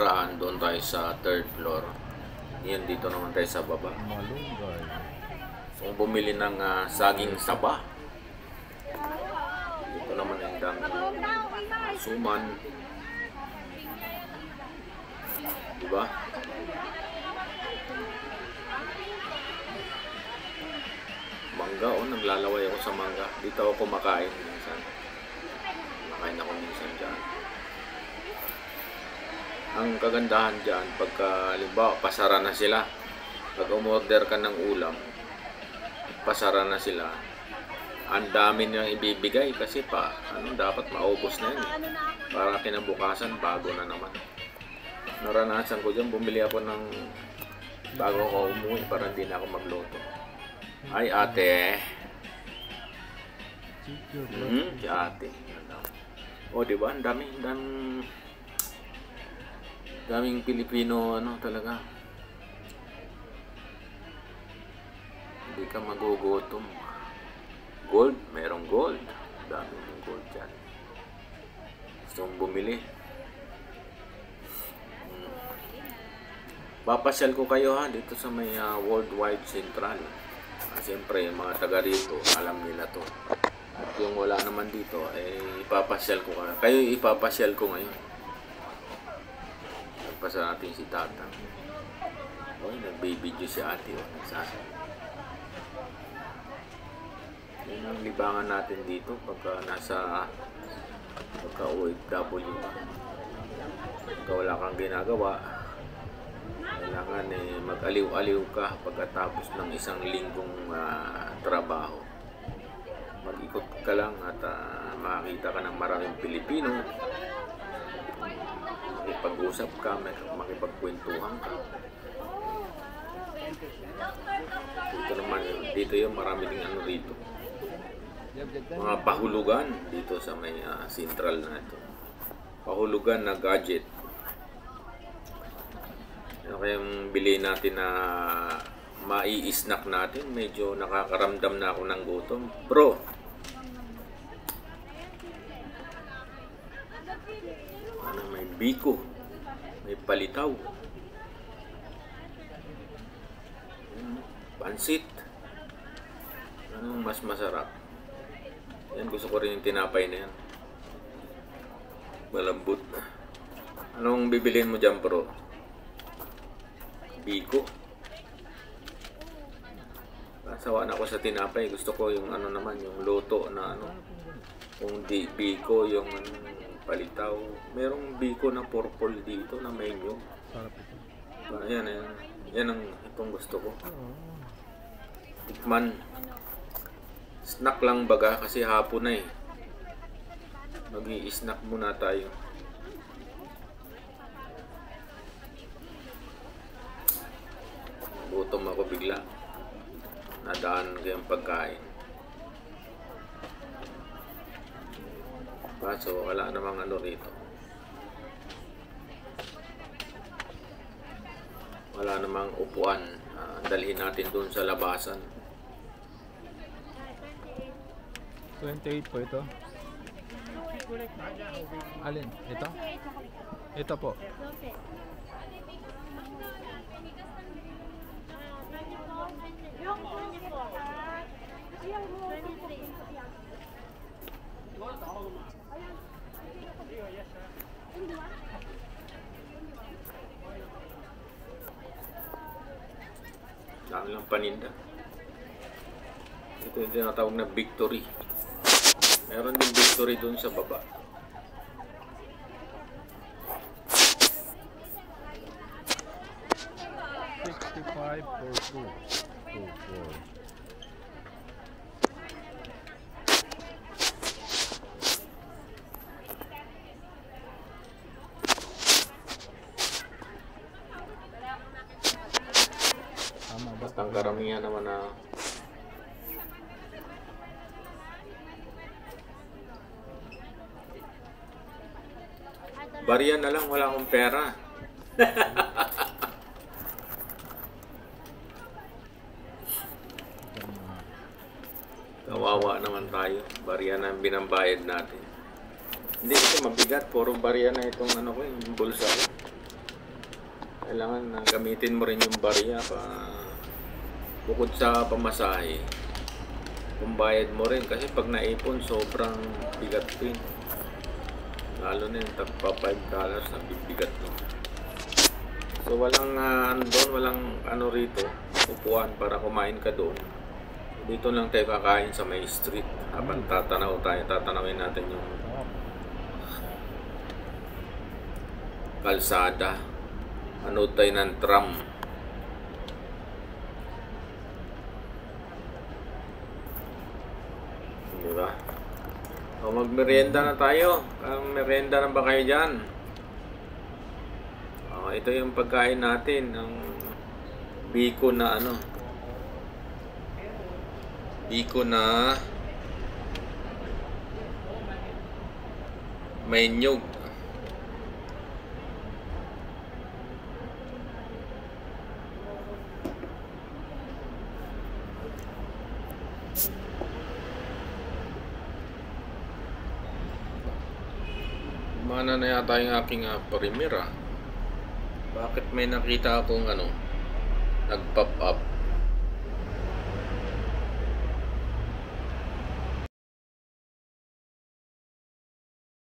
nakaraan, doon tayo sa third floor. Yan, dito naman tayo sa baba. So, bumili ng saging saba. Dito naman yung dami suman. Diba? Mangga, naglalaway ako sa mangga. Dito ako kumakain minsan. Kumakain ako minsan dyan. Ang kagandahan dyan, pagka halimbawa pasara na sila, pag umorder ka ng ulam, pasara na sila, ang dami niyang ibibigay kasi dapat maubos na yun. Para kinabukasan, bago na naman. Naranasan ko dyan, bumili ako ng bago ako umuwi para hindi na ako magluto. Ay, ate. Si ate. O, diba? Ang daming Pilipino, talaga. Hindi ka magugutom. Gold, merong gold. Daming gold dyan. Gusto mong bumili. Papasyal ko kayo dito sa may Worldwide Central. Siyempre, yung mga taga rito, alam nila to. At yung wala naman dito, ipapasyal ko kayo. Kayo ipapasyal ko ngayon. Nagpasa natin si Tata. Nagbibideo si ate. Nagsasabi. Yun ang libangan natin dito pagka OFW ka. Pagka wala kang ginagawa, kailangan mag-aliw-aliw ka pagkatapos ng isang linggong trabaho. Mag-ikot ka lang at makakita ka ng maraming Pilipino. Makipag-usap ka, makipagkwentuhan ka. Dito yung marami ding rito. Mga pahulugan dito sa may central na ito. Pahulugan na gadget. Kaya bilhin natin na mai-snack natin. Medyo nakakaramdam na ako ng gutom. Bro! May biko. May palitaw. Pansit. Anong mas masarap? Yan, gusto ko rin yung tinapay na yan. Malambot. Anong bibiliin mo dyan, bro? Biko. Sawa na ako sa tinapay. Gusto ko yung yung luto na Kung di biko, yung palitaw. Merong biko na purple dito na menu. Yan. Yan ang itong gusto ko. Tikman. Snack lang baga kasi hapon na Mag-i-snack muna tayo. Gutom ako bigla. Nadaan ko yung pagkain. Kaso wala namang rito. Wala namang upuan. Dalhin natin dun sa labasan. 28 po ito. Alin? Ito? Ito po. Dami lang paninda. Ito yung tinatawag na Victory. Meron din Victory dun sa baba. Basta ang karamihan naman na bariya na lang, wala akong pera. Kawawa naman tayo. Bariya na ang binambayad natin. Hindi kasi mabigat. Puro bariya na itong yung bulsa ko. Kailangan na gamitin mo rin yung barya bukod sa pamasahe. Kumbayad mo rin kasi pag naipon sobrang bigat din. Lalo na yung tagpa $5 na bibigat mo. So walang walang ano rito, upuan para kumain ka doon. Dito lang tayo kakain sa may street habang tatanawin natin yung kalsada. Ano tayo ng tram. Diba? O magmerienda na tayo. Merienda na ba kayo dyan? Ito yung pagkain natin ng biko na biko na may nyug. Mana na yata yung aking primer. Bakit may nakita akong nag-pop up